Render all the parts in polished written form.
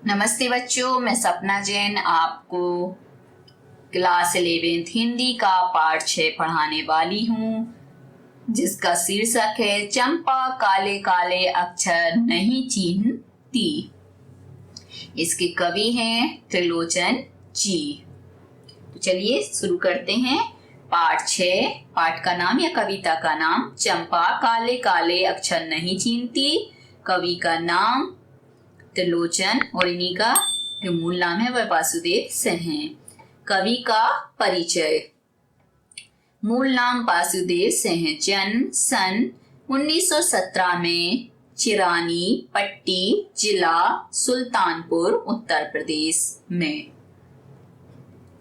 नमस्ते बच्चों, मैं सपना जैन आपको क्लास 11th हिंदी का पाठ 6 पढ़ाने वाली हूँ, जिसका शीर्षक है चंपा काले काले अक्षर नहीं चीन्हती। इसके कवि हैं त्रिलोचन जी। तो चलिए शुरू करते हैं। पाठ 6, पाठ का नाम या कविता का नाम चंपा काले काले अक्षर नहीं चीन्हती। कवि का नाम त्रिलोचन और इन्हीं का जो मूल नाम है वह वासुदेव से हैं। कवि का परिचय। मूल नाम वासुदेव से हैं। जन्म सन 1917 में चिरानी पट्टी जिला सुल्तानपुर उत्तर प्रदेश में।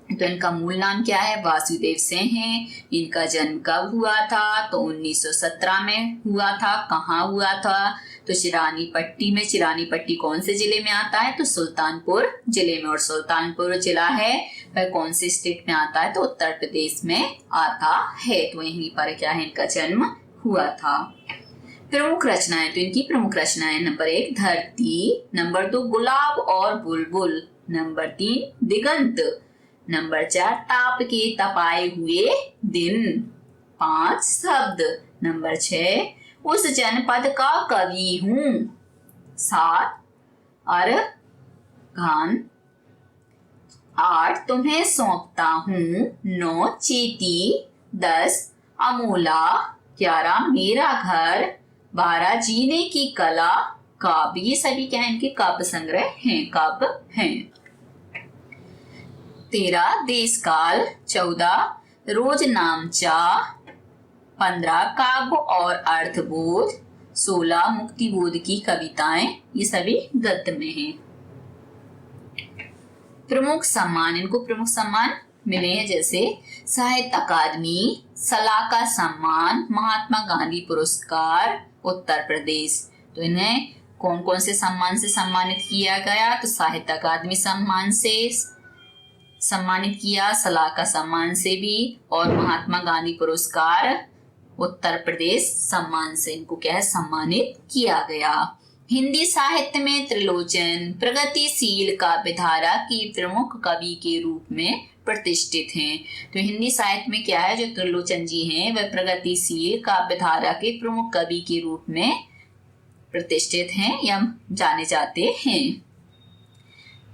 तो इनका मूल नाम क्या है? वासुदेव से हैं। इनका जन्म कब हुआ था? तो 1917 में हुआ था। कहाँ हुआ था? तो चिरानी पट्टी में। चिरानी पट्टी कौन से जिले में आता है? तो सुल्तानपुर जिले में। और सुल्तानपुर जिला है वह कौन से स्टेट में आता है? तो उत्तर प्रदेश में आता है। तो यहीं पर क्या है, इनका जन्म हुआ था। प्रमुख रचनाएं। तो इनकी प्रमुख रचनाएं: नंबर 1 धरती, नंबर 2 गुलाब और बुलबुल, नंबर 3 दिगंत, नंबर 4 ताप के तपाए हुए दिन, 5 शब्द, नंबर 6 उस जनपद का कवि हूँ, 7 अर्घान, 8 तुम्हें सौंपता हूँ, 9 चेती, 10 अमूला, 11 मेरा घर, 12 जीने की कला। काव्य, ये सभी क्या है? इनके काव्य संग्रह हैं, काव्य हैं। 13 देश काल, 14 रोज नामचा, 15 काव्य और अर्थबोध, 16 मुक्तिबोध की कविताएं। ये सभी गद्य में हैं। प्रमुख सम्मान। इनको प्रमुख सम्मान मिले हैं, जैसे साहित्य अकादमी, सलाका सम्मान, महात्मा गांधी पुरस्कार उत्तर प्रदेश। तो इन्हें कौन कौन से सम्मान से सम्मानित किया गया? तो साहित्य अकादमी सम्मान से सम्मानित किया, सलाका सम्मान से भी, और महात्मा गांधी पुरस्कार उत्तर प्रदेश सम्मान से इनको क्या है? सम्मानित किया गया। हिंदी साहित्य में त्रिलोचन प्रगतिशील काव्यधारा के प्रमुख कवि के रूप में प्रतिष्ठित हैं। तो हिंदी साहित्य में क्या है, जो त्रिलोचन जी हैं वह प्रगतिशील काव्यधारा के प्रमुख कवि के रूप में प्रतिष्ठित हैं या जाने जाते हैं।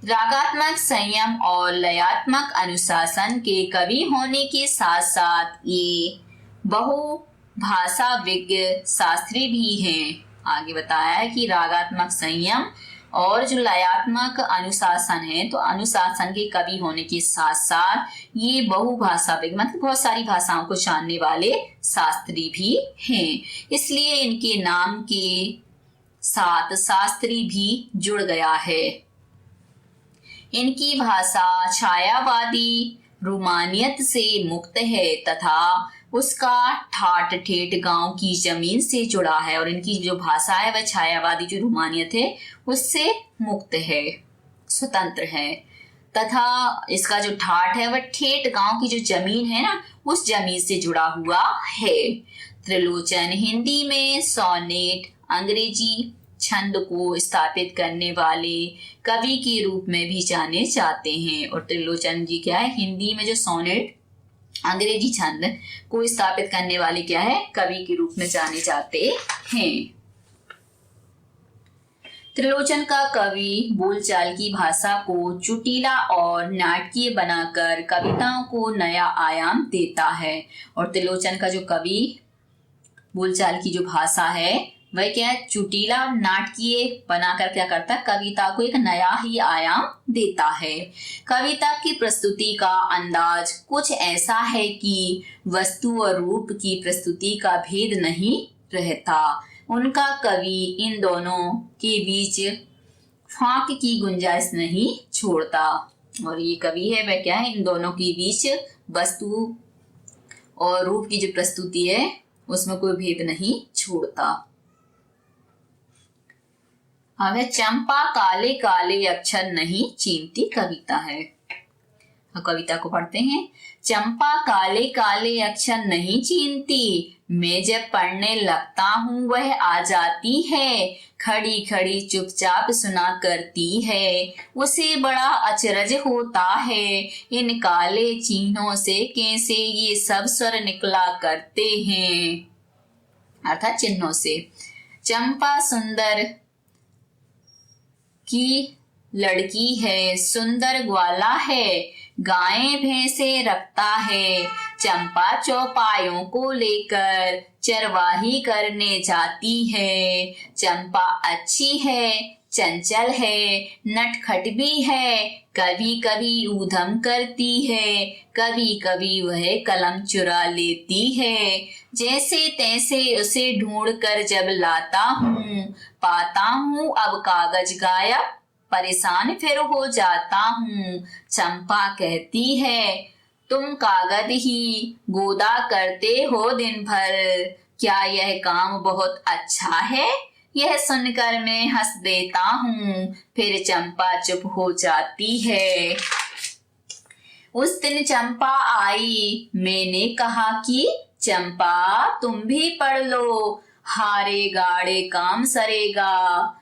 रागात्मक संयम और लयात्मक अनुशासन के कवि होने के साथ साथ ये बहुभाषा विज्ञ शास्त्री भी हैं। आगे बताया है कि रागात्मक संयम और जो लयात्मक अनुशासन है, तो अनुशासन के कवि होने के साथ साथ ये बहुभाषा विज्ञ मतलब बहुत सारी भाषाओं को जानने वाले शास्त्री भी हैं। इसलिए इनके नाम के साथ शास्त्री भी जुड़ गया है। इनकी भाषा छायावादी रूमानियत से मुक्त है तथा उसका ठाट ठेठ गांव की जमीन से जुड़ा है। और इनकी जो भाषा है वह छायावादी जो रूमानियत है उससे मुक्त है, स्वतंत्र है, तथा इसका जो ठाट है वह ठेठ गांव की जो जमीन है ना, उस जमीन से जुड़ा हुआ है। त्रिलोचन हिंदी में सोनेट, अंग्रेजी छंद को स्थापित करने वाले कवि के रूप में भी जाने जाते हैं। और त्रिलोचन जी क्या है? हिंदी में जो सोनेट, अंग्रेजी छंद को स्थापित करने वाले क्या है? कवि के रूप में जाने जाते हैं। त्रिलोचन का कवि बोलचाल की भाषा को चुटीला और नाटकीय बनाकर कविताओं को नया आयाम देता है। और त्रिलोचन का जो कवि बोलचाल की जो भाषा है वह क्या है? चुटीला नाटकीय बनाकर क्या करता है? कविता को एक नया ही आयाम देता है। कविता की प्रस्तुति का अंदाज कुछ ऐसा है कि वस्तु और रूप की प्रस्तुति का भेद नहीं रहता। उनका कवि इन दोनों के बीच फांक की गुंजाइश नहीं छोड़ता। और ये कवि है वह क्या है? इन दोनों के बीच वस्तु और रूप की जो प्रस्तुति है उसमें कोई भेद नहीं छोड़ता। अब चंपा काले काले अक्षर नहीं चीन्हती कविता है। और कविता को पढ़ते हैं। चंपा काले काले अक्षर नहीं चीनती, मैं जब पढ़ने लगता हूँ वह आ जाती है, खड़ी खड़ी चुपचाप सुना करती है, उसे बड़ा अचरज होता है, इन काले चिन्हों से कैसे ये सब स्वर निकला करते हैं, अर्थात चिन्हों से। चंपा सुंदर की लड़की है, सुंदर ग्वाला है, गायें भैंसे रखता है, चंपा चौपायों को लेकर चरवाही करने जाती है, चंपा अच्छी है, चंचल है, नटखट भी है, कभी कभी ऊधम करती है, कभी कभी वह कलम चुरा लेती है, जैसे तैसे उसे ढूंढ कर जब लाता हूँ, पाता हूँ अब कागज गायब, परेशान फिर हो जाता हूँ। चंपा कहती है, तुम कागज ही गोदा करते हो दिन भर, क्या यह काम बहुत अच्छा है? यह सुनकर मैं हंस देता हूँ, फिर चंपा चुप हो जाती है। उस दिन चंपा आई, मैंने कहा कि चंपा तुम भी पढ़ लो, हारे गाड़े काम सरेगा,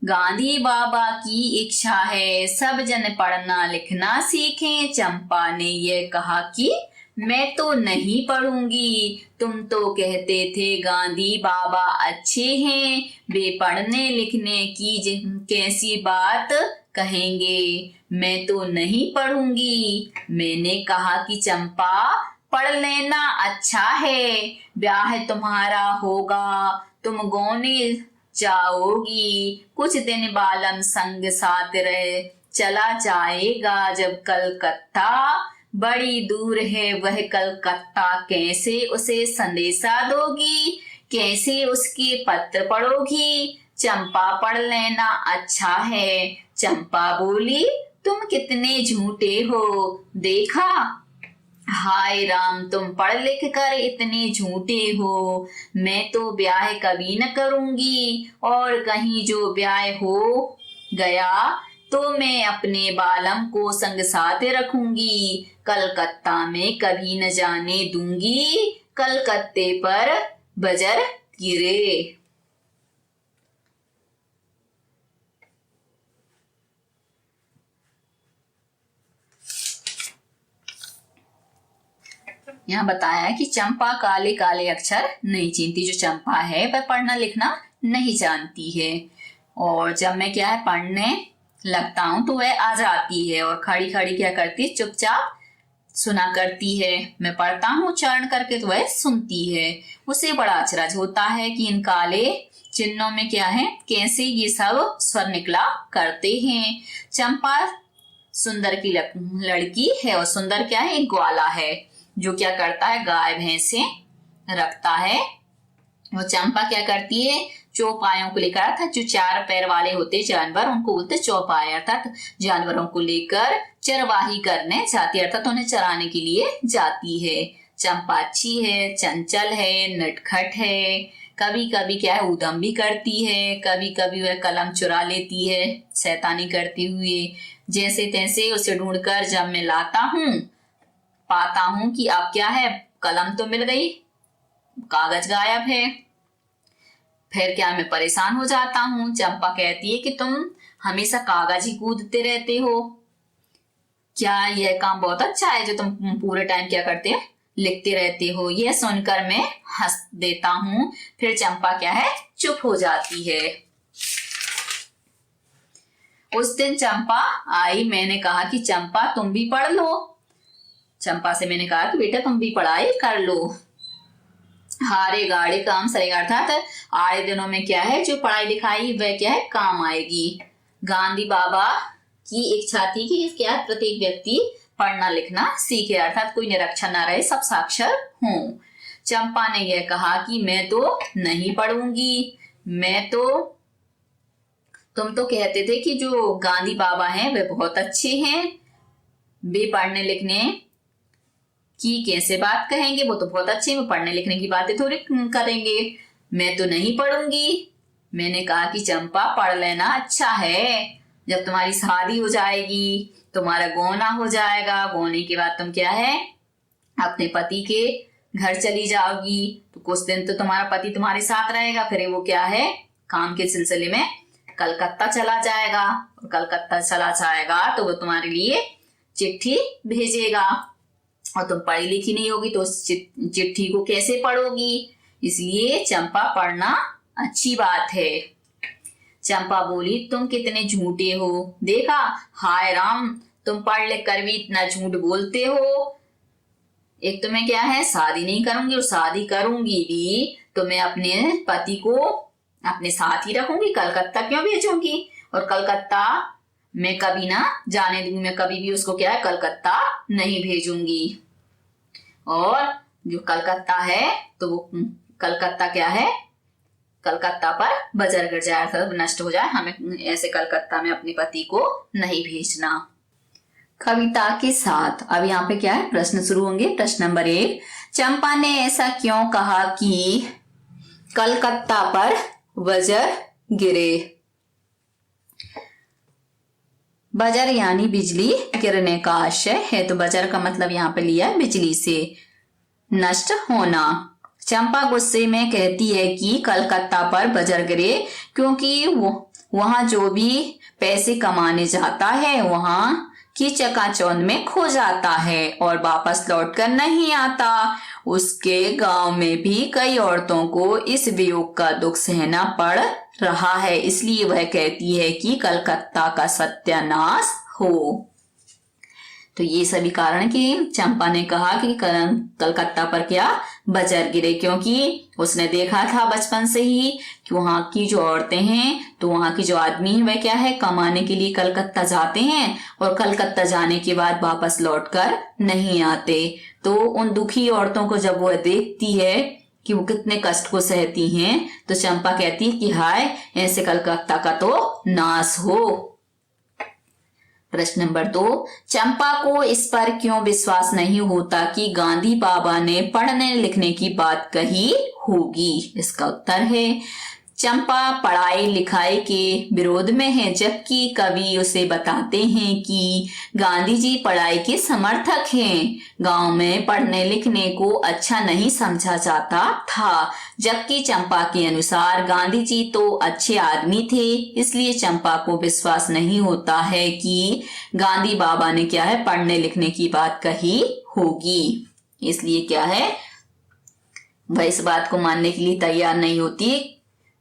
गांधी बाबा की इच्छा है सब जन पढ़ना लिखना सीखें। चंपा ने यह कहा कि मैं तो नहीं पढ़ूंगी, तुम तो कहते थे गांधी बाबा अच्छे हैं, वे पढ़ने लिखने की कैसी बात कहेंगे, मैं तो नहीं पढ़ूंगी। मैंने कहा कि चंपा पढ़ लेना अच्छा है, ब्याह तुम्हारा होगा, तुम गौने जाओगी, कुछ दिन बालम संग साथ रह चला जाएगा, जब कलकत्ता बड़ी दूर है वह कलकत्ता, कैसे उसे संदेशा दोगी, कैसे उसके पत्र पढ़ोगी। चंपा पढ़ लेना अच्छा है। चंपा बोली, तुम कितने झूठे हो, देखा, हाय राम तुम पढ़ लिख कर इतने झूठे हो, मैं तो ब्याह कभी न करूंगी, और कहीं जो ब्याह हो गया तो मैं अपने बालम को संग साथ रखूंगी, कलकत्ता में कभी न जाने दूंगी, कलकत्ते पर बजर गिरे। यहाँ बताया है कि चंपा काले काले अक्षर नहीं चीनती, जो चंपा है वह पढ़ना लिखना नहीं जानती है, और जब मैं क्या है पढ़ने लगता हूँ तो वह आ जाती है और खड़ी खड़ी क्या करती है, चुपचाप सुना करती है। मैं पढ़ता हूँ उच्चारण करके तो वह सुनती है। उसे बड़ा अचरज होता है कि इन काले चिन्हों में क्या है, कैसे ये सब स्वर निकला करते हैं। चंपा सुंदर की लड़की है, और सुंदर क्या है, एक ग्वाला है जो क्या करता है, गाय भैंसे रखता है। वो चंपा क्या करती है, चौपायों को लेकर, अर्थात जो चार पैर वाले होते जानवर उनको बोलते चौपाए, अर्थात जानवरों को लेकर चरवाही करने जाती है, अर्थात उन्हें चराने के लिए जाती है। चंपा अच्छी है, चंचल है, नटखट है, कभी कभी क्या है ऊधम भी करती है, कभी कभी वह कलम चुरा लेती है शैतानी करते हुए, जैसे तैसे उसे ढूंढकर जब मैं लाता हूँ पाता हूँ कि अब क्या है, कलम तो मिल गई, कागज गायब है, फिर क्या मैं परेशान हो जाता हूँ। चंपा कहती है कि तुम हमेशा कागज ही कूदते रहते हो, क्या यह काम बहुत अच्छा है जो तुम पूरे टाइम क्या करते हो, लिखते रहते हो। यह सुनकर मैं हंस देता हूँ, फिर चंपा क्या है, चुप हो जाती है। उस दिन चंपा आई, मैंने कहा कि चंपा तुम भी पढ़ लो। चंपा से मैंने कहा कि बेटा तुम भी पढ़ाई कर लो, हारे गाड़े काम सरेगा, अर्थात आए दिनों में क्या है जो पढ़ाई लिखाई वह क्या है काम आएगी। गांधी बाबा की इच्छा थी कि क्या है, प्रत्येक व्यक्ति पढ़ना लिखना सीखे, अर्थात कोई निरक्षर ना रहे, सब साक्षर हों। चंपा ने यह कहा कि मैं तो नहीं पढ़ूंगी, मैं तो, तुम तो कहते थे कि जो गांधी बाबा हैं वे बहुत अच्छे हैं, वे पढ़ने लिखने की कैसे बात कहेंगे, वो तो बहुत अच्छे, वो पढ़ने लिखने की बातें थोड़ी करेंगे, मैं तो नहीं पढ़ूंगी। मैंने कहा कि चंपा पढ़ लेना अच्छा है, जब तुम्हारी शादी हो जाएगी तुम्हारा गौना हो जाएगा। गौने के बाद तुम क्या है, अपने पति के घर चली जाओगी। तो कुछ दिन तो तुम्हारा पति तुम्हारे साथ रहेगा, फिर वो क्या है, काम के सिलसिले में कलकत्ता चला जाएगा। और कलकत्ता चला जाएगा तो वो तुम्हारे लिए चिट्ठी भेजेगा, और तुम पढ़ी लिखी नहीं होगी तो उस चिट्ठी को कैसे पढ़ोगी। इसलिए चंपा पढ़ना अच्छी बात है। चंपा बोली, तुम कितने झूठे हो, देखा, हाय राम, तुम पढ़ लिख कर भी इतना झूठ बोलते हो। एक तो मैं क्या है, शादी नहीं करूंगी, और शादी करूंगी भी तो मैं अपने पति को अपने साथ ही रखूंगी, कलकत्ता क्यों भेजूंगी। और कलकत्ता मैं कभी ना जाने दूंगी, मैं कभी भी उसको क्या है, कलकत्ता नहीं भेजूंगी। और जो कलकत्ता है तो वो कलकत्ता क्या है, कलकत्ता पर बजर गिर जाए, अर्थात नष्ट हो जाए। हमें ऐसे कलकत्ता में अपने पति को नहीं भेजना। कविता के साथ अब यहाँ पे क्या है, प्रश्न शुरू होंगे। प्रश्न नंबर 1, चंपा ने ऐसा क्यों कहा कि कलकत्ता पर बजर गिरे। बजर यानी बिजली गिरने का आशय है, तो बजर का मतलब यहाँ पे लिया है बिजली से नष्ट होना। चंपा गुस्से में कहती है कि कलकत्ता पर बजर गिरे क्योंकि वहां जो भी पैसे कमाने जाता है वहां की चकाचौंध में खो जाता है और वापस लौट कर नहीं आता। उसके गांव में भी कई औरतों को इस वियोग का दुख सहना पड़ रहा है, इसलिए वह कहती है कि कलकत्ता का सत्यानाश हो। तो ये सभी कारण कि चंपा ने कहा कि कलकत्ता पर क्या बजर गिरे, क्योंकि उसने देखा था बचपन से ही कि वहां की जो औरतें हैं, तो वहां की जो आदमी है वह क्या है, कमाने के लिए कलकत्ता जाते हैं और कलकत्ता जाने के बाद वापस लौटकर नहीं आते। तो उन दुखी औरतों को जब वह देखती है कि वो कितने कष्ट को सहती हैं, तो चंपा कहती है कि हाय, ऐसे कलकत्ता का तो नाश हो। प्रश्न नंबर 2, चंपा को इस पर क्यों विश्वास नहीं होता कि गांधी बाबा ने पढ़ने लिखने की बात कही होगी। इसका उत्तर है, चंपा पढ़ाई लिखाई के विरोध में है, जबकि कवि उसे बताते हैं कि गांधी जी पढ़ाई के समर्थक हैं। गांव में पढ़ने लिखने को अच्छा नहीं समझा जाता था, जबकि चंपा के अनुसार गांधी जी तो अच्छे आदमी थे। इसलिए चंपा को विश्वास नहीं होता है कि गांधी बाबा ने क्या है, पढ़ने लिखने की बात कही होगी। इसलिए क्या है, वह इस बात को मानने के लिए तैयार नहीं होती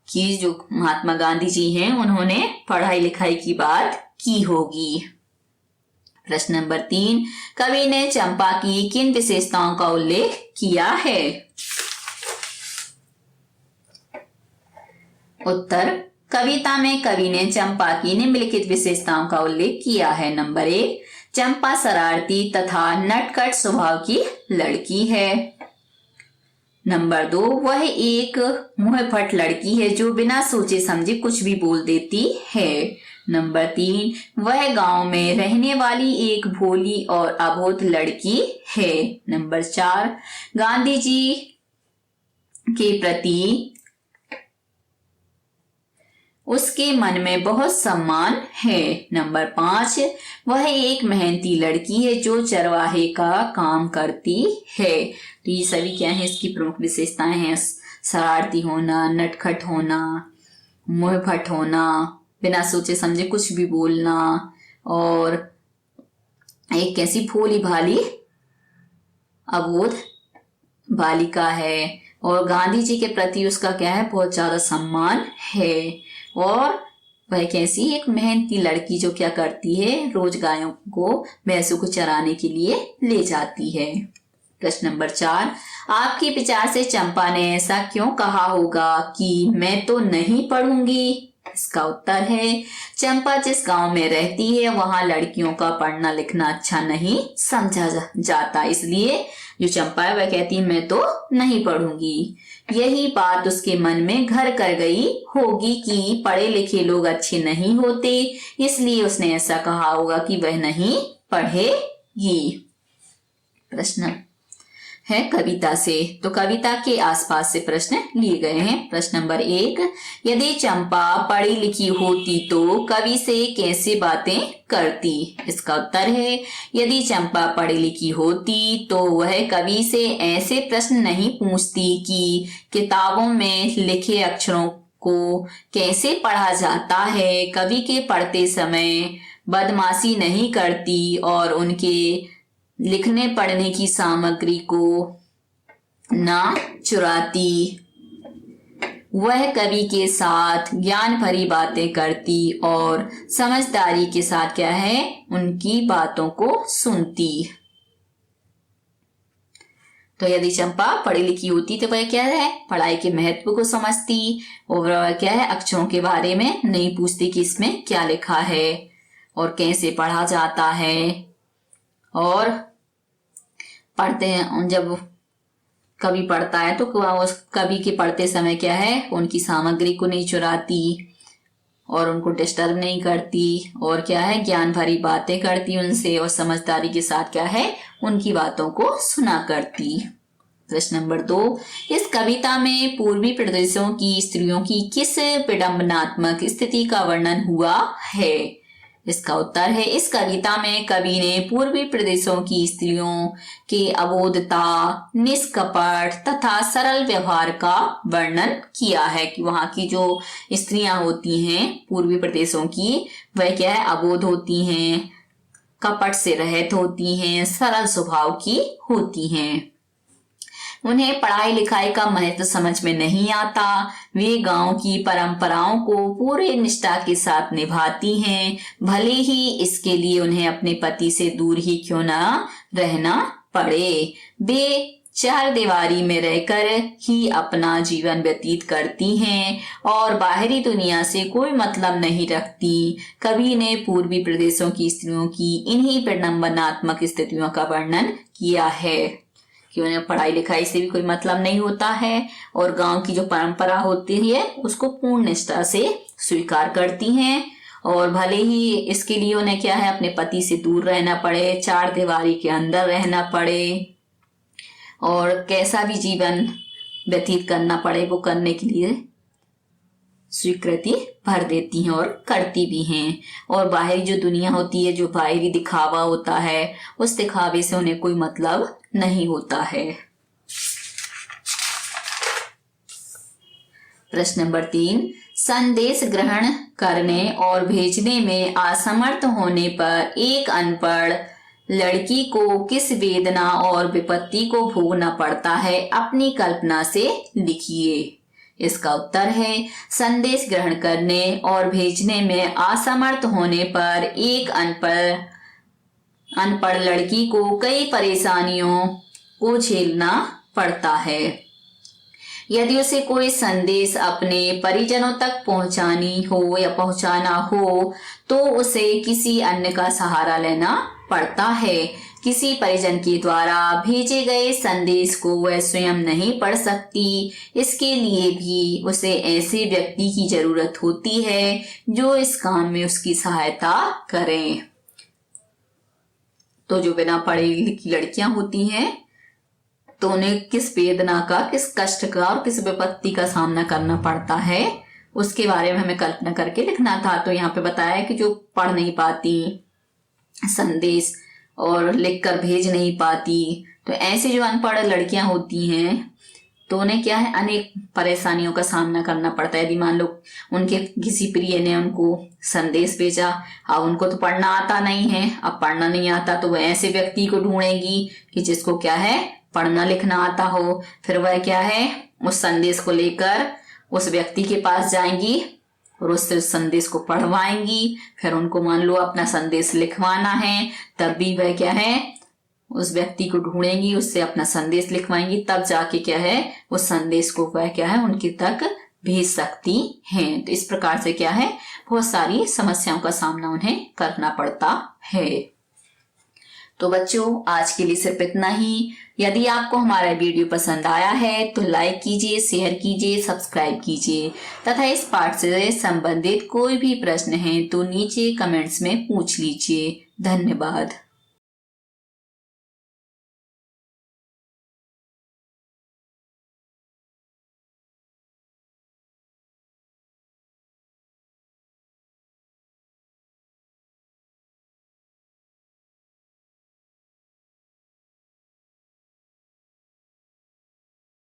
कि जो महात्मा गांधी जी हैं उन्होंने पढ़ाई लिखाई की बात की होगी। प्रश्न नंबर 3, कवि ने चंपा की किन विशेषताओं का उल्लेख किया है। उत्तर, कविता में कवि ने चंपा की निम्नलिखित विशेषताओं का उल्लेख किया है। नंबर 1, चंपा शरारती तथा नटखट स्वभाव की लड़की है। नंबर 2, वह एक मुंहफट लड़की है जो बिना सोचे समझे कुछ भी बोल देती है। नंबर 3, वह गांव में रहने वाली एक भोली और अबोध लड़की है। नंबर 4, गांधी जी के प्रति उसके मन में बहुत सम्मान है। नंबर 5, वह एक मेहनती लड़की है जो चरवाहे का काम करती है। तो ये सभी क्या है, इसकी प्रमुख विशेषताएं हैं। शरारती होना, नटखट होना, मुंहफट होना, बिना सोचे समझे कुछ भी बोलना, और एक कैसी भोली भाली अबोध बालिका है। और गांधी जी के प्रति उसका क्या है, बहुत ज्यादा सम्मान है। और वह कैसी, एक मेहनती लड़की जो क्या करती है, रोज गायों को, भैंसों को चराने के लिए ले जाती है। प्रश्न नंबर 4, आपके विचार से चंपा ने ऐसा क्यों कहा होगा कि मैं तो नहीं पढ़ूंगी। इसका उत्तर है, चंपा जिस गांव में रहती है वहां लड़कियों का पढ़ना लिखना अच्छा नहीं समझा जाता, इसलिए जो चंपा है वह कहती है मैं तो नहीं पढ़ूंगी। यही बात उसके मन में घर कर गई होगी कि पढ़े लिखे लोग अच्छे नहीं होते, इसलिए उसने ऐसा कहा होगा कि वह नहीं पढ़ेगी। प्रश्न, है कविता से। तो कविता के आसपास से प्रश्न लिए गए हैं। प्रश्न नंबर 1, यदि चंपा पढ़ी लिखी होती तो कवि से कैसे बातें करती? इसका उत्तर है, यदि चंपा पढ़ी लिखी होती तो वह कवि से ऐसे प्रश्न नहीं पूछती कि किताबों में लिखे अक्षरों को कैसे पढ़ा जाता है, कवि के पढ़ते समय बदमाशी नहीं करती और उनके लिखने पढ़ने की सामग्री को ना चुराती। वह कवि के साथ ज्ञान भरी बातें करती और समझदारी के साथ क्या है, उनकी बातों को सुनती। तो यदि चंपा पढ़ी लिखी होती तो वह क्या है, पढ़ाई के महत्व को समझती और वह क्या है, अक्षरों के बारे में नहीं पूछती कि इसमें क्या लिखा है और कैसे पढ़ा जाता है। और पढ़ते हैं, जब कवि पढ़ता है तो उस कवि के पढ़ते समय क्या है, उनकी सामग्री को नहीं चुराती और उनको डिस्टर्ब नहीं करती और क्या है, ज्ञान भरी बातें करती उनसे और समझदारी के साथ क्या है, उनकी बातों को सुना करती। प्रश्न नंबर 2, इस कविता में पूर्वी प्रदेशों की स्त्रियों की किस विडंबनात्मक स्थिति का वर्णन हुआ है? इसका उत्तर है, इस कविता में कवि ने पूर्वी प्रदेशों की स्त्रियों के अबोधता, निष्कपट तथा सरल व्यवहार का वर्णन किया है कि वहां की जो स्त्रियां होती हैं पूर्वी प्रदेशों की, वह क्या है, अबोध होती हैं, कपट से रहित होती हैं, सरल स्वभाव की होती हैं। उन्हें पढ़ाई लिखाई का महत्व समझ में नहीं आता। वे गांव की परंपराओं को पूरे निष्ठा के साथ निभाती हैं, भले ही इसके लिए उन्हें अपने पति से दूर ही क्यों ना रहना पड़े। वे चार दीवारी में रहकर ही अपना जीवन व्यतीत करती हैं और बाहरी दुनिया से कोई मतलब नहीं रखती। कवि ने पूर्वी प्रदेशों की स्त्रियों की इन्हीं विडंबनात्मक स्थितियों का वर्णन किया है कि उन्हें पढ़ाई लिखाई से भी कोई मतलब नहीं होता है और गांव की जो परंपरा होती है उसको पूर्ण निष्ठा से स्वीकार करती हैं और भले ही इसके लिए उन्हें क्या है, अपने पति से दूर रहना पड़े, चार दीवारी के अंदर रहना पड़े और कैसा भी जीवन व्यतीत करना पड़े, वो करने के लिए स्वीकृति भर देती हैं और करती भी हैं। और बाहरी जो दुनिया होती है, जो बाहरी दिखावा होता है, उस दिखावे से उन्हें कोई मतलब नहीं होता है। प्रश्न नंबर 3, संदेश ग्रहण करने और भेजने में असमर्थ होने पर एक अनपढ़ लड़की को किस वेदना और विपत्ति को भोगना पड़ता है? अपनी कल्पना से लिखिए। इसका उत्तर है, संदेश ग्रहण करने और भेजने में असमर्थ होने पर एक अनपढ़ लड़की को कई परेशानियों को झेलना पड़ता है। यदि उसे कोई संदेश अपने परिजनों तक पहुंचानी हो या पहुंचाना हो तो उसे किसी अन्य का सहारा लेना पड़ता है। किसी परिजन के द्वारा भेजे गए संदेश को वह स्वयं नहीं पढ़ सकती, इसके लिए भी उसे ऐसे व्यक्ति की जरूरत होती है जो इस काम में उसकी सहायता करें। तो जो बिना पढ़ी लिखी लड़कियां होती हैं तो उन्हें किस वेदना का, किस कष्ट का और किस विपत्ति का सामना करना पड़ता है, उसके बारे में हमें कल्पना करके लिखना था। तो यहाँ पे बताया कि जो पढ़ नहीं पाती संदेश और लिखकर भेज नहीं पाती, तो ऐसे जो अनपढ़ लड़कियां होती हैं तो उन्हें क्या है, अनेक परेशानियों का सामना करना पड़ता है। यदि मान लो उनके किसी प्रिय ने उनको संदेश भेजा, अब उनको तो पढ़ना आता नहीं है, अब पढ़ना नहीं आता तो वह ऐसे व्यक्ति को ढूंढेगी कि जिसको क्या है, पढ़ना लिखना आता हो। फिर वह क्या है, उस संदेश को लेकर उस व्यक्ति के पास जाएंगी और उससे उस संदेश को पढ़वाएंगी। फिर उनको मान लो अपना संदेश लिखवाना है, तब भी वह क्या है, उस व्यक्ति को ढूंढेंगी, उससे अपना संदेश लिखवाएंगी, तब जाके क्या है, उस संदेश को वह क्या है, उनके तक भेज सकती हैं। तो इस प्रकार से क्या है, बहुत सारी समस्याओं का सामना उन्हें करना पड़ता है। तो बच्चों, आज के लिए सिर्फ इतना ही। यदि आपको हमारा वीडियो पसंद आया है तो लाइक कीजिए, शेयर कीजिए, सब्सक्राइब कीजिए तथा इस पाठ से संबंधित कोई भी प्रश्न है तो नीचे कमेंट्स में पूछ लीजिए। धन्यवाद।